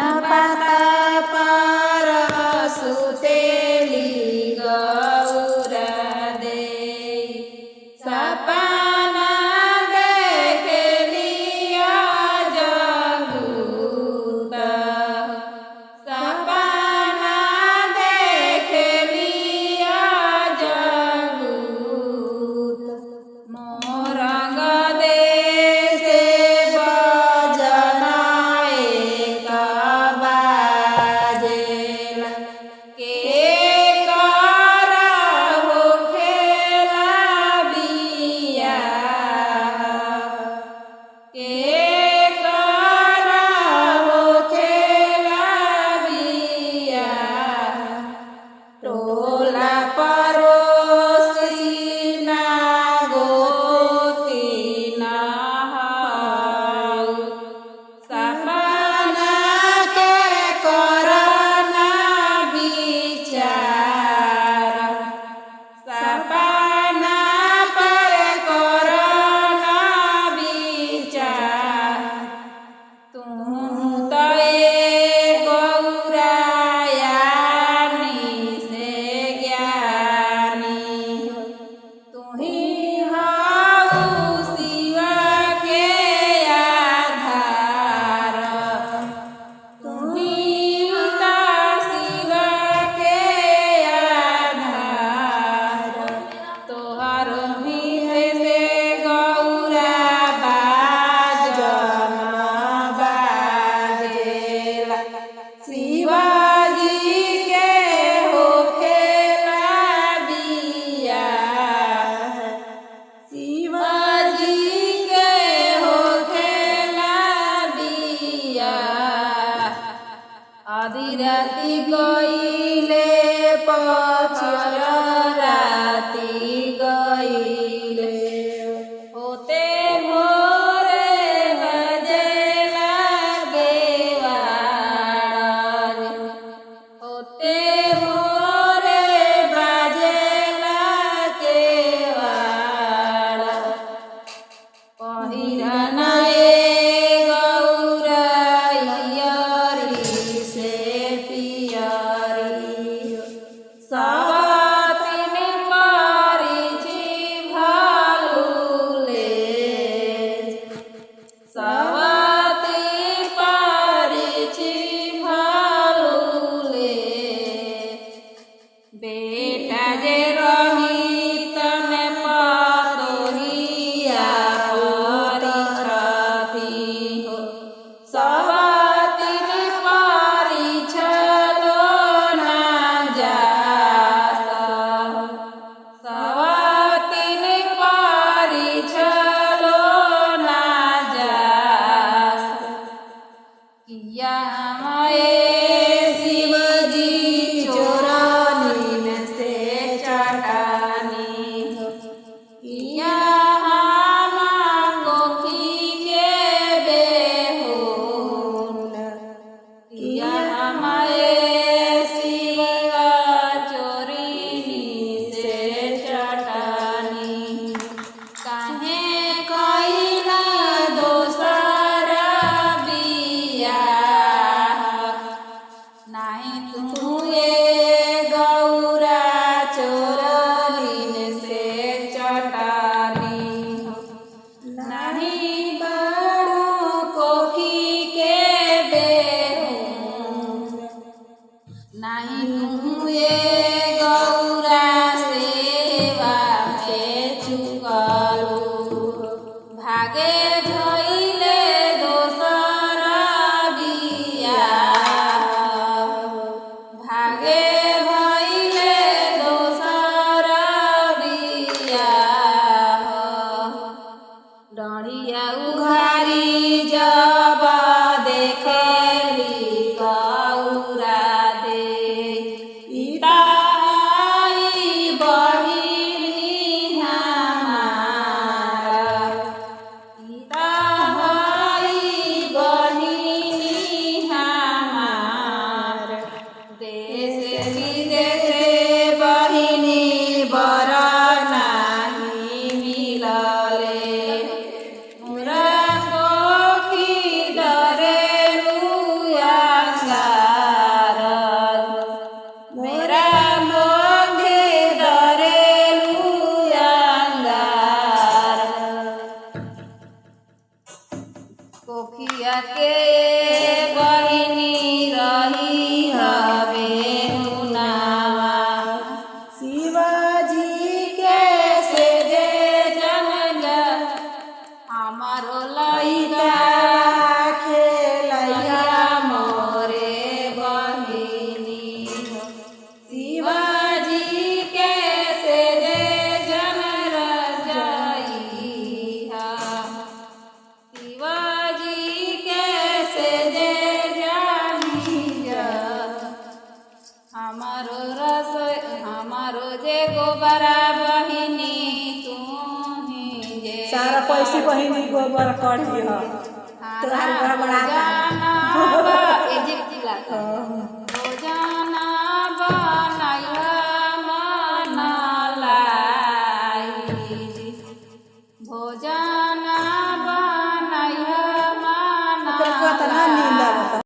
पाता पर सुतेली गौरा दे सपना देख लिया जगूत सपना देख लिया जगूत मोरंग दे से बजनाए का बाजेला के करा हो खेला बिया के करा हो खेला बिया टोला परोसी ना गोती ना हाउ सपना के करना विचार सपना पर करना विचार तू तो गौरायानी से ज्ञानी तू ही हऊ शिव के आधार तू ही तो शिव के आधार तोहर मीत से गौरा बाजन बाजेला शिवाजी के होखेला बिया शिवाजी के होखेला बिया आधी राती गईले पछर राती गईले होते भोरे बजेला गेवाड़ होते भोरे बजेला केवाड़ पहिरना गौरायरी से पियरी सवातिन परिछि भालुले सवातिन परिछि भालुले बेटा जे रही तने पतोहिया परिछथि हो सवातिन परिछलो ना जास सवातिन परिछलो ना जास किया हमारे शिवजी चोरानीन से चटानी किया हम गोखी के बेहोल किया हमारे शिव चोरीनी से चटानी काहे कइला दोसर बिया बहिनी रही हवे हुनावा शिवाजी के से जे जनल हमारो लइका खेलैया मोरे बहिनी शिवाजी के से जे जनर जाइहा शिवाजी के से जे जानी जा हमारो जे गोबरा बहिनी तू ही जे सारा पैसे बहिनी गोबर कर दिया तोहार बड़ा जाना